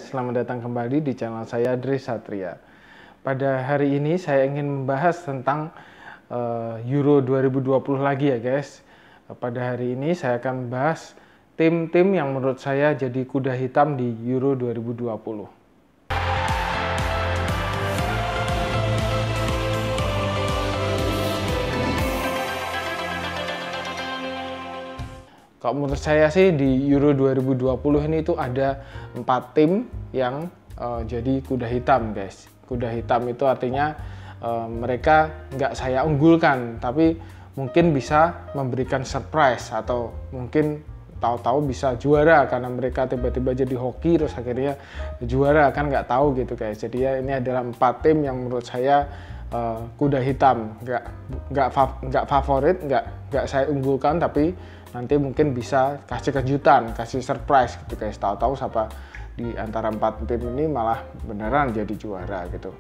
selamat datang kembali di channel saya Dri Satria. Pada hari ini saya ingin membahas tentang Euro 2020 lagi ya guys. Pada hari ini saya akan membahas tim-tim yang menurut saya jadi kuda hitam di Euro 2020. Kalau menurut saya sih di Euro 2020 ini tuh ada 4 tim yang jadi kuda hitam guys. Kuda hitam itu artinya mereka nggak saya unggulkan, tapi mungkin bisa memberikan surprise atau mungkin tahu-tahu bisa juara karena mereka tiba-tiba jadi hoki terus akhirnya juara, kan nggak tahu gitu guys. Jadi ya ini adalah 4 tim yang menurut saya kuda hitam, nggak favorit, nggak saya unggulkan, tapi nanti mungkin bisa kasih kejutan, kasih surprise gitu guys. Tahu-tahu siapa di antara 4 tim ini malah beneran jadi juara gitu.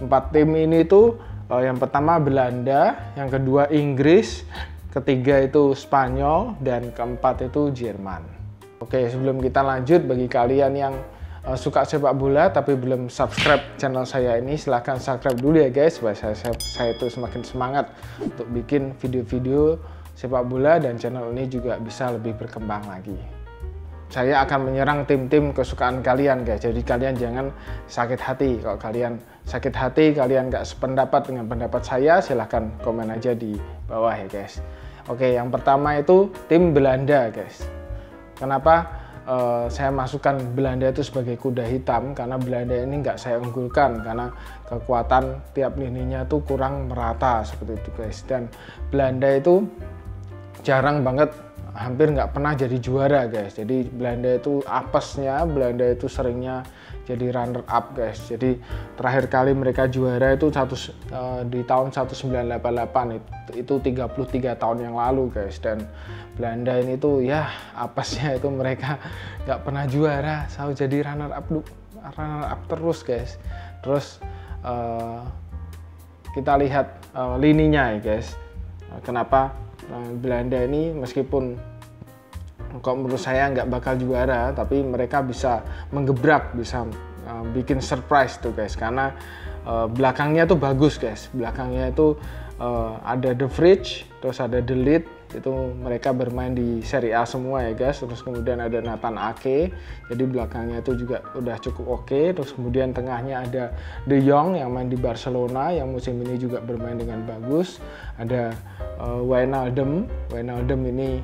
4 tim ini tuh yang pertama Belanda, yang kedua Inggris, ketiga itu Spanyol, dan keempat itu Jerman. Oke, sebelum kita lanjut, bagi kalian yang suka sepak bola tapi belum subscribe channel saya ini, silahkan subscribe dulu ya guys, supaya saya itu semakin semangat untuk bikin video-video sepak bola dan channel ini juga bisa lebih berkembang lagi. Saya akan menyerang tim-tim kesukaan kalian guys, jadi kalian jangan sakit hati. Kalau kalian sakit hati, kalian nggak sependapat dengan pendapat saya, silahkan komen aja di bawah ya guys. Oke, yang pertama itu tim Belanda guys. Kenapa saya masukkan Belanda itu sebagai kuda hitam? Karena Belanda ini nggak saya unggulkan, karena kekuatan tiap lininya tuh kurang merata seperti itu guys. Dan Belanda itu jarang banget, hampir nggak pernah jadi juara guys. Jadi Belanda itu apesnya, Belanda itu seringnya jadi runner up guys. Jadi terakhir kali mereka juara itu di tahun 1988, itu 33 tahun yang lalu guys. Dan Belanda ini tuh ya apesnya itu mereka nggak pernah juara, selalu jadi runner up terus guys. Terus kita lihat lininya ya guys. Kenapa Belanda ini meskipun kok menurut saya nggak bakal juara, tapi mereka bisa menggebrak, bisa bikin surprise tuh guys, karena belakangnya tuh bagus guys. Belakangnya itu ada De Vrij, terus ada De Ligt, itu mereka bermain di Serie A semua ya guys. Terus kemudian ada Nathan Ake, jadi belakangnya itu juga udah cukup oke. Terus kemudian tengahnya ada De Jong yang main di Barcelona, yang musim ini juga bermain dengan bagus. Ada Wijnaldum ini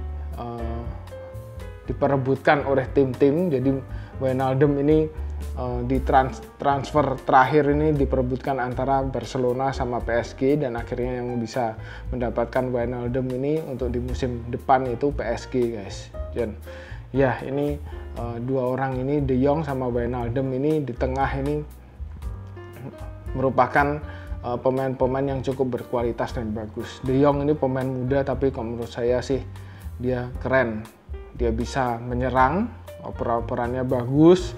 diperebutkan oleh tim-tim. Jadi Wijnaldum ini di transfer terakhir ini diperebutkan antara Barcelona sama PSG, dan akhirnya yang bisa mendapatkan Wijnaldum ini untuk di musim depan itu PSG guys. Dan ya ini dua orang ini, De Jong sama Wijnaldum ini di tengah ini merupakan pemain-pemain yang cukup berkualitas dan bagus. De Jong ini pemain muda, tapi kalau menurut saya sih dia keren. Dia bisa menyerang, oper-operannya bagus,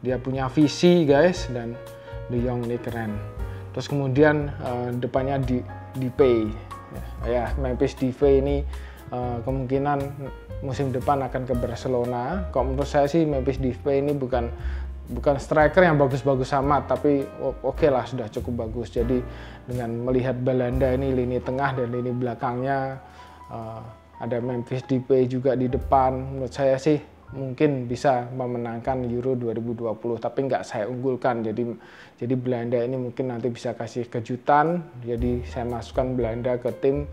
dia punya visi guys, dan De Jong ini keren. Terus kemudian depannya Depay. Ya, Memphis Depay ini kemungkinan musim depan akan ke Barcelona. Kalau menurut saya sih Memphis Depay ini bukan striker yang bagus-bagus amat, tapi oke lah, sudah cukup bagus. Jadi dengan melihat Belanda ini lini tengah dan lini belakangnya ada Memphis Depay juga di depan, menurut saya sih mungkin bisa memenangkan Euro 2020, tapi nggak saya unggulkan. Jadi Belanda ini mungkin nanti bisa kasih kejutan, jadi saya masukkan Belanda ke tim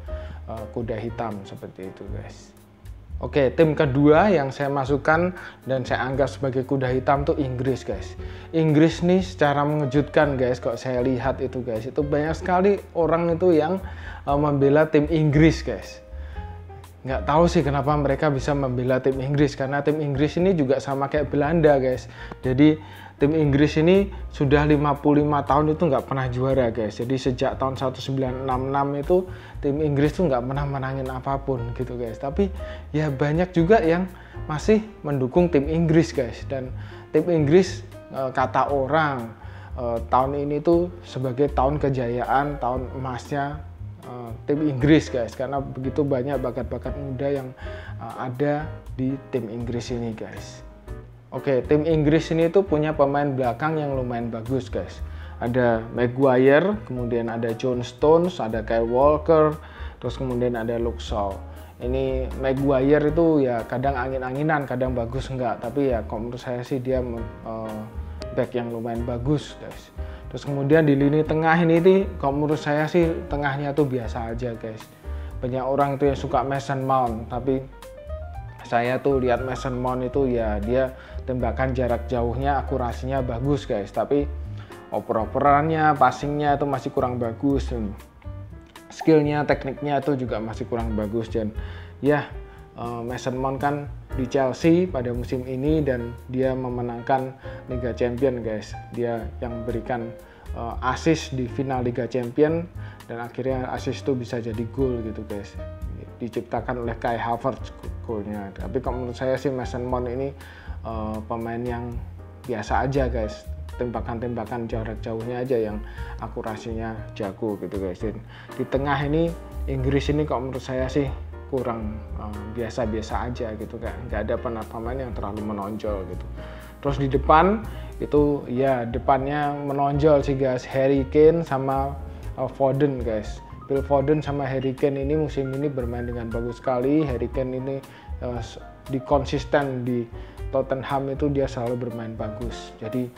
kuda hitam seperti itu guys. Oke, tim kedua yang saya masukkan dan saya anggap sebagai kuda hitam tuh Inggris guys. Inggris nih secara mengejutkan guys, kalau saya lihat itu guys, itu banyak sekali orang itu yang membela tim Inggris guys. Nggak tahu sih kenapa mereka bisa membela tim Inggris, karena tim Inggris ini juga sama kayak Belanda guys. Jadi tim Inggris ini sudah 55 tahun itu nggak pernah juara guys. Jadi sejak tahun 1966 itu tim Inggris tuh nggak pernah menangin apapun gitu guys. Tapi ya banyak juga yang masih mendukung tim Inggris guys. Dan tim Inggris kata orang tahun ini tuh sebagai tahun kejayaan, tahun emasnya tim Inggris guys, karena begitu banyak bakat-bakat muda yang ada di tim Inggris ini guys. Oke, tim Inggris ini tuh punya pemain belakang yang lumayan bagus guys. Ada Maguire, kemudian ada John Stones, ada Kyle Walker, terus kemudian ada Luke Shaw. Ini Maguire itu ya kadang angin-anginan, kadang bagus enggak, tapi ya kalau menurut saya sih dia back yang lumayan bagus guys. Terus kemudian di lini tengah ini kalau menurut saya sih tengahnya tuh biasa aja guys. Banyak orang tuh yang suka Mason Mount, tapi saya tuh lihat Mason Mount itu ya dia tembakan jarak jauhnya akurasinya bagus guys, tapi oper-operannya, passingnya itu masih kurang bagus, dan skillnya, tekniknya itu juga masih kurang bagus. Dan ya Mason Mount kan di Chelsea pada musim ini dan dia memenangkan Liga Champion guys. Dia yang berikan assist di final Liga Champion dan akhirnya assist itu bisa jadi gol gitu guys. Diciptakan oleh Kai Havertz golnya. Tapi kalau menurut saya sih Mason Mount ini pemain yang biasa aja guys, tembakan-tembakan jarak jauhnya aja yang akurasinya jago gitu guys. Dan di tengah ini Inggris ini kalau menurut saya sih kurang biasa-biasa aja gitu, kayak nggak ada pemain yang terlalu menonjol gitu. Terus di depan itu ya depannya menonjol sih guys, Harry Kane sama Foden guys. Phil Foden sama Harry Kane ini musim ini bermain dengan bagus sekali. Harry Kane ini konsisten di Tottenham itu dia selalu bermain bagus. Jadi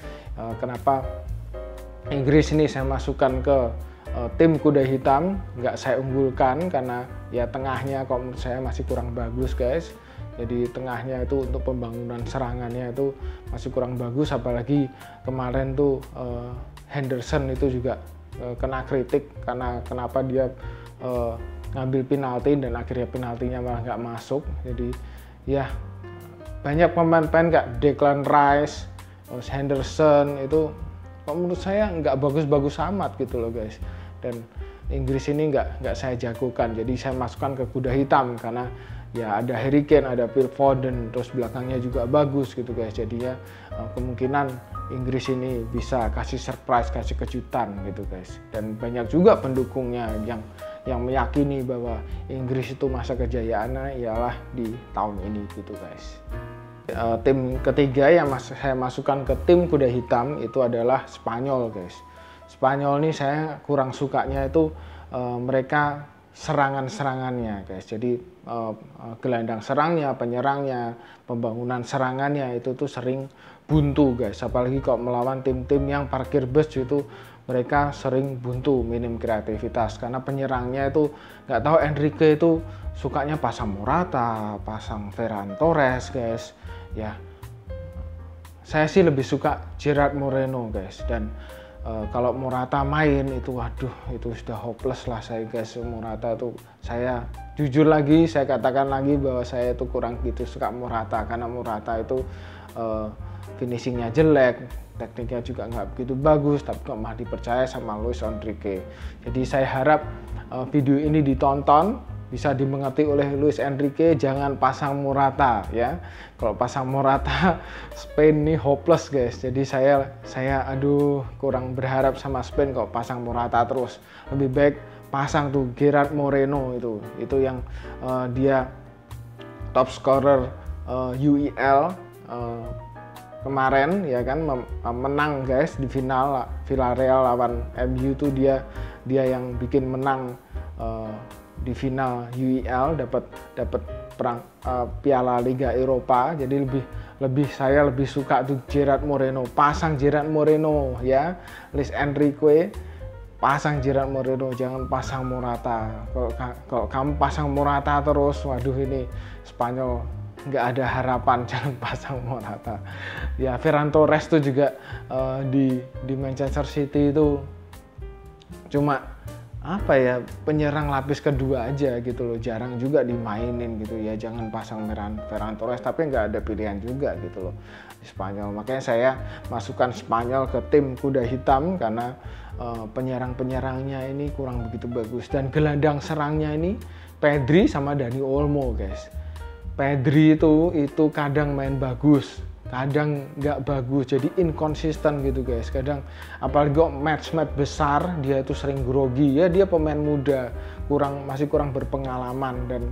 kenapa Inggris ini saya masukkan ke tim kuda hitam, nggak saya unggulkan karena ya tengahnya kalau menurut saya masih kurang bagus guys. Jadi tengahnya itu untuk pembangunan serangannya itu masih kurang bagus, apalagi kemarin tuh Henderson itu juga kena kritik karena kenapa dia ngambil penalti dan akhirnya penaltinya malah nggak masuk. Jadi ya banyak pemain-pemain kayak Declan Rice, Henderson itu menurut saya nggak bagus-bagus amat gitu loh guys. Dan Inggris ini nggak saya jagokan, jadi saya masukkan ke kuda hitam karena ya ada Harry Kane, ada Phil Foden, terus belakangnya juga bagus gitu guys. Jadinya kemungkinan Inggris ini bisa kasih surprise, kasih kejutan gitu guys. Dan banyak juga pendukungnya yang meyakini bahwa Inggris itu masa kejayaannya ialah di tahun ini gitu guys. Tim ketiga yang saya masukkan ke tim kuda hitam itu adalah Spanyol guys. Spanyol ini saya kurang sukanya itu mereka serangannya guys. Jadi gelandang serangnya, penyerangnya, pembangunan serangannya itu tuh sering buntu guys. Apalagi kalau melawan tim-tim yang parkir bus itu mereka sering buntu, minim kreativitas karena penyerangnya itu nggak tahu, Enrique itu sukanya pasang Morata, pasang Ferran Torres guys. Ya, saya sih lebih suka Gerard Moreno guys. Dan kalau Morata main itu waduh itu sudah hopeless lah saya guys. Morata tuh saya jujur lagi saya katakan lagi bahwa saya itu kurang gitu suka Morata karena Morata itu finishingnya jelek, tekniknya juga nggak begitu bagus, tapi kok malah dipercaya sama Luis Enrique. Jadi saya harap video ini ditonton, bisa dimengerti oleh Luis Enrique, jangan pasang Morata ya. Kalau pasang Morata Spain ini hopeless guys. Jadi saya aduh kurang berharap sama Spain kalau pasang Morata terus. Lebih baik pasang tuh Gerard Moreno itu yang dia top scorer UEL kemarin ya kan, menang guys di final Villarreal lawan MU tuh dia yang bikin menang di final UEL, dapat Piala Liga Eropa. Jadi saya lebih suka tuh Gerard Moreno, pasang Gerard Moreno ya. Luis Enrique pasang Gerard Moreno, jangan pasang Morata. Kalau kamu pasang Morata terus, waduh ini Spanyol nggak ada harapan. Jangan pasang Morata ya. Ferran Torres tuh juga di Manchester City itu cuma apa ya, penyerang lapis kedua aja gitu loh, jarang juga dimainin gitu ya. Jangan pasang Ferran Torres, tapi nggak ada pilihan juga gitu loh di Spanyol. Makanya saya masukkan Spanyol ke tim kuda hitam karena penyerang-penyerangnya ini kurang begitu bagus, dan gelandang serangnya ini Pedri sama Dani Olmo guys. Pedri itu kadang main bagus, kadang nggak bagus, jadi inkonsisten gitu guys. Kadang apalagi match besar dia itu sering grogi ya. Dia pemain muda, masih kurang berpengalaman, dan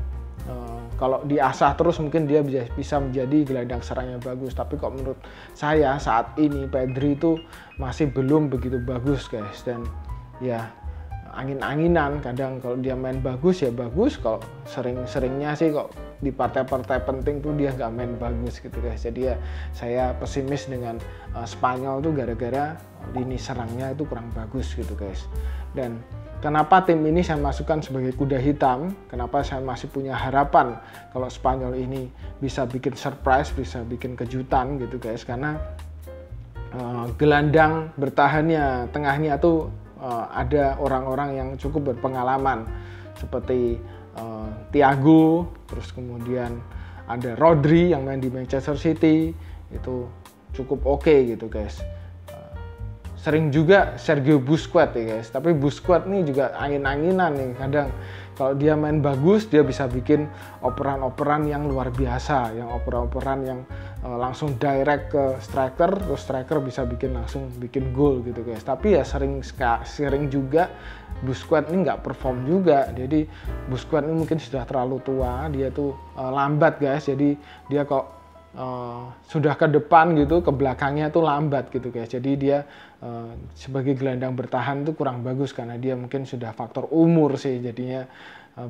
kalau diasah terus mungkin dia bisa menjadi gelandang serang yang bagus. Tapi kok menurut saya saat ini Pedri itu masih belum begitu bagus guys, dan ya angin-anginan. Kadang kalau dia main bagus ya bagus, kalau sering-seringnya sih kok di partai-partai penting tuh dia nggak main bagus gitu guys. Jadi ya saya pesimis dengan Spanyol tuh gara-gara lini serangnya itu kurang bagus gitu guys. Dan kenapa tim ini saya masukkan sebagai kuda hitam, kenapa saya masih punya harapan kalau Spanyol ini bisa bikin surprise, bisa bikin kejutan gitu guys, karena gelandang bertahannya, tengahnya tuh ada orang-orang yang cukup berpengalaman seperti Thiago, terus kemudian ada Rodri yang main di Manchester City, itu cukup oke gitu guys. Sering juga Sergio Busquets ya guys, tapi Busquets nih juga angin-anginan nih. Kadang kalau dia main bagus dia bisa bikin operan-operan yang luar biasa, yang operan-operan yang langsung direct ke striker, terus striker bisa langsung bikin gol gitu guys. Tapi ya sering juga Busquets ini nggak perform juga. Jadi Busquets ini mungkin sudah terlalu tua, dia tuh lambat guys. Jadi dia kok sudah ke depan gitu, ke belakangnya tuh lambat gitu guys. Jadi dia sebagai gelandang bertahan itu kurang bagus karena dia mungkin sudah faktor umur sih. Jadinya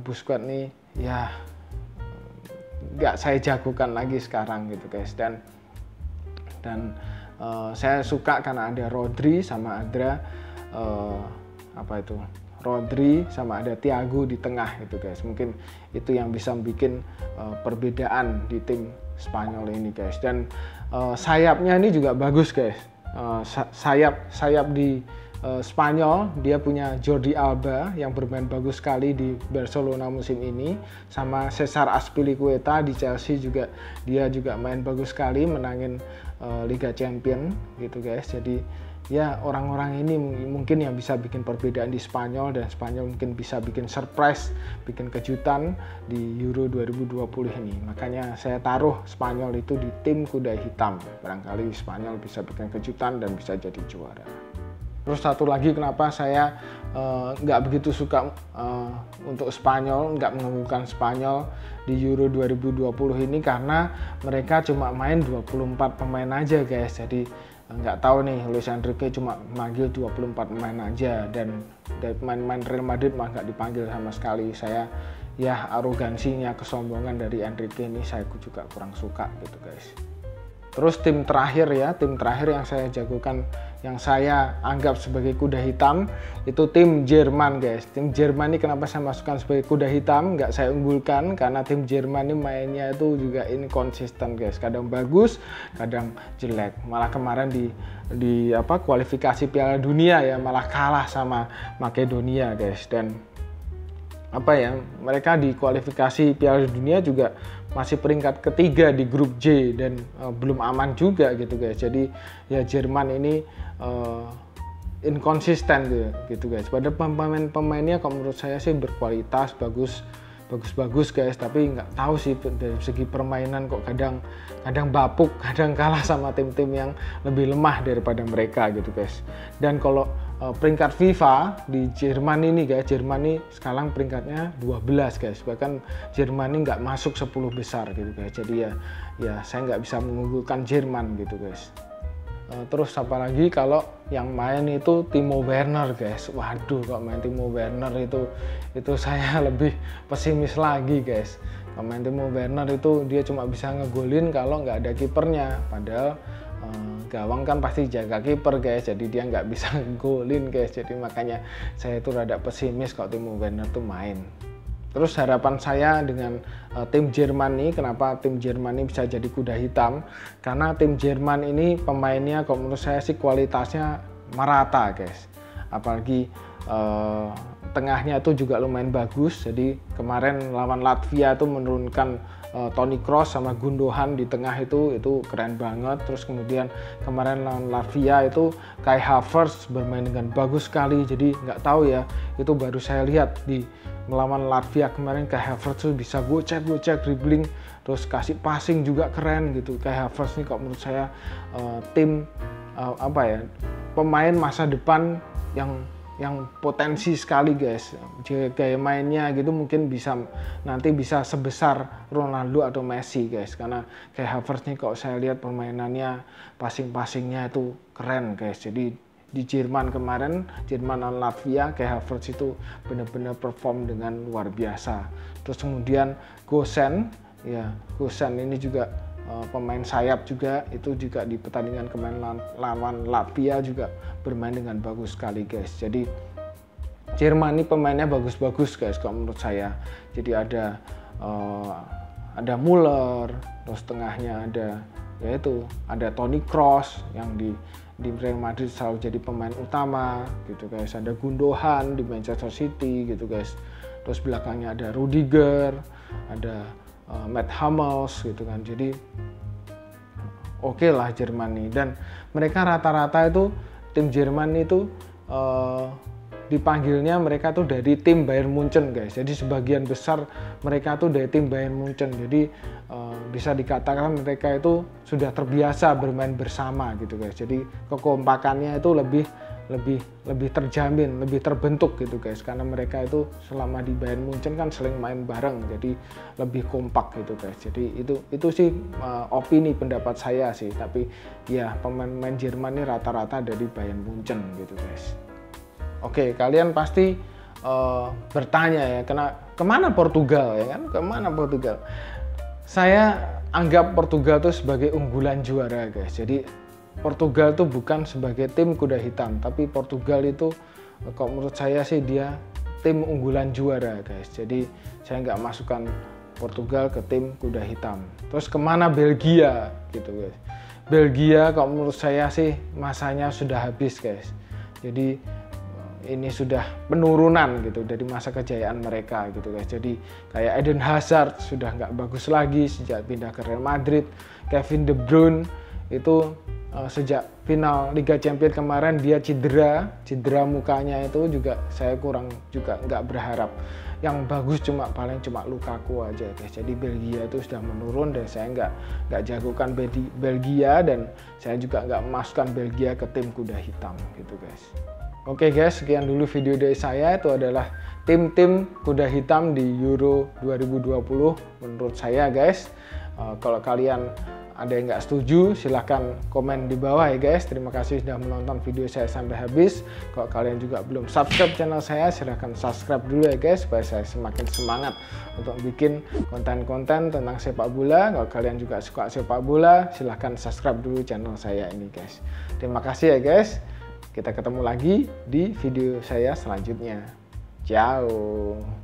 Busquets nih ya nggak saya jagokan lagi sekarang gitu guys. Dan saya suka karena ada Rodri sama ada Rodri sama ada Thiago di tengah gitu guys. Mungkin itu yang bisa bikin perbedaan di tim Spanyol ini guys. Dan sayapnya ini juga bagus guys. Sayap di Spanyol dia punya Jordi Alba yang bermain bagus sekali di Barcelona musim ini, sama Cesar Azpilicueta di Chelsea juga, dia juga main bagus sekali, menangin Liga Champions gitu guys. Jadi ya orang-orang ini mungkin yang bisa bikin perbedaan di Spanyol, dan Spanyol mungkin bisa bikin surprise, bikin kejutan di Euro 2020 ini. Makanya saya taruh Spanyol itu di tim kuda hitam. Barangkali Spanyol bisa bikin kejutan dan bisa jadi juara. Terus satu lagi kenapa saya nggak begitu suka untuk Spanyol, nggak mengunggulkan Spanyol di Euro 2020 ini, karena mereka cuma main 24 pemain aja guys. Jadi nggak tahu nih, Luis Enrique cuma manggil 24 pemain aja, dan dari pemain-pemain Real Madrid mah nggak dipanggil sama sekali. Saya ya arogansinya, kesombongan dari Enrique ini saya juga kurang suka gitu guys. Terus tim terakhir yang saya jagokan, yang saya anggap sebagai kuda hitam, itu tim Jerman guys. Tim Jerman ini kenapa saya masukkan sebagai kuda hitam, nggak saya unggulkan, karena tim Jerman ini mainnya itu juga inkonsisten guys. Kadang bagus, kadang jelek. Malah kemarin di kualifikasi Piala Dunia ya malah kalah sama Makedonia guys. Dan mereka di kualifikasi Piala Dunia juga masih peringkat ketiga di grup J, dan belum aman juga gitu guys. Jadi ya Jerman ini inkonsisten gitu guys. Pada pemain-pemainnya kalau menurut saya sih berkualitas, bagus guys, tapi nggak tahu sih dari segi permainan kok kadang bapuk, kadang kalah sama tim-tim yang lebih lemah daripada mereka gitu guys. Dan kalau peringkat FIFA di Jerman ini guys, Jerman ini sekarang peringkatnya 12 guys, bahkan Jerman ini nggak masuk 10 besar gitu guys. Jadi ya saya nggak bisa mengunggulkan Jerman gitu guys. Terus apalagi kalau yang main itu Timo Werner guys. Waduh, kalau main Timo Werner itu saya lebih pesimis lagi guys. Kalau main Timo Werner itu dia cuma bisa ngegolin kalau nggak ada kipernya, padahal gawang kan pasti jaga kiper guys, jadi dia nggak bisa ngegolin guys. Jadi makanya saya itu rada pesimis kalau Timo Werner tuh main. Terus harapan saya dengan tim Jerman ini, kenapa tim Jerman ini bisa jadi kuda hitam? Karena tim Jerman ini pemainnya kalau menurut saya sih kualitasnya merata guys. Apalagi tengahnya itu juga lumayan bagus. Jadi kemarin lawan Latvia itu menurunkan Toni Kroos sama Gundogan di tengah itu keren banget. Terus kemudian kemarin lawan Latvia itu Kai Havertz bermain dengan bagus sekali. Jadi nggak tahu ya, itu baru saya lihat di melawan Latvia kemarin Kai Havertz tuh bisa gocek dribbling, terus kasih passing juga keren gitu. Kai Havertz nih kalau menurut saya pemain masa depan yang yang potensi sekali guys. Gaya mainnya gitu mungkin nanti bisa sebesar Ronaldo atau Messi guys, karena kayak Havertz nih kok saya lihat permainannya, passing-passingnya itu keren guys. Jadi di Jerman kemarin, Jerman lawan Latvia, kayak Havertz itu benar-benar perform dengan luar biasa. Terus kemudian Gosens, ya Gosens ini juga pemain sayap juga, itu juga di pertandingan kemarin lawan Latvia juga bermain dengan bagus sekali guys. Jadi Jerman ini pemainnya bagus-bagus guys kalau menurut saya. Jadi ada Müller, terus tengahnya ada Toni Kroos yang di Real Madrid selalu jadi pemain utama gitu guys. Ada Gundogan di Manchester City gitu guys. Terus belakangnya ada Rudiger, ada Matt Hummels gitu kan. Jadi oke lah Jerman nih, dan mereka rata-rata itu tim Jerman itu dipanggilnya mereka tuh dari tim Bayern Munchen guys. Jadi sebagian besar mereka tuh dari tim Bayern Munchen. Jadi bisa dikatakan mereka itu sudah terbiasa bermain bersama gitu guys. Jadi kekompakannya itu lebih terjamin, lebih terbentuk gitu guys, karena mereka itu selama di Bayern Munchen kan sering main bareng, jadi lebih kompak gitu guys. Jadi itu sih opini pendapat saya sih, tapi ya pemain-pemain Jerman ini rata-rata dari Bayern Munchen gitu guys. Oke, kalian pasti bertanya ya, kemana Portugal ya kan? Kemana Portugal? Saya anggap Portugal itu sebagai unggulan juara guys. Jadi Portugal itu bukan sebagai tim kuda hitam, tapi Portugal itu kalau menurut saya sih dia tim unggulan juara guys. Jadi saya nggak masukkan Portugal ke tim kuda hitam. Terus kemana Belgia gitu guys? Belgia kalau menurut saya sih masanya sudah habis guys. Jadi ini sudah penurunan gitu dari masa kejayaan mereka gitu guys. Jadi kayak Eden Hazard sudah nggak bagus lagi sejak pindah ke Real Madrid. Kevin De Bruyne itu sejak final Liga Champions kemarin dia cedera mukanya, itu juga saya kurang juga nggak berharap. Yang bagus paling cuma Lukaku aja guys. Jadi Belgia itu sudah menurun, dan saya nggak jagokan Belgia, dan saya juga nggak memasukkan Belgia ke tim kuda hitam gitu guys. Oke guys, sekian dulu video dari saya. Itu adalah tim-tim kuda hitam di Euro 2020 menurut saya guys. Kalau kalian ada yang nggak setuju, silahkan komen di bawah ya guys. Terima kasih sudah menonton video saya sampai habis. Kalau kalian juga belum subscribe channel saya, silahkan subscribe dulu ya guys, supaya saya semakin semangat untuk bikin konten-konten tentang sepak bola. Kalau kalian juga suka sepak bola, silahkan subscribe dulu channel saya ini guys. Terima kasih ya guys. Kita ketemu lagi di video saya selanjutnya. Ciao.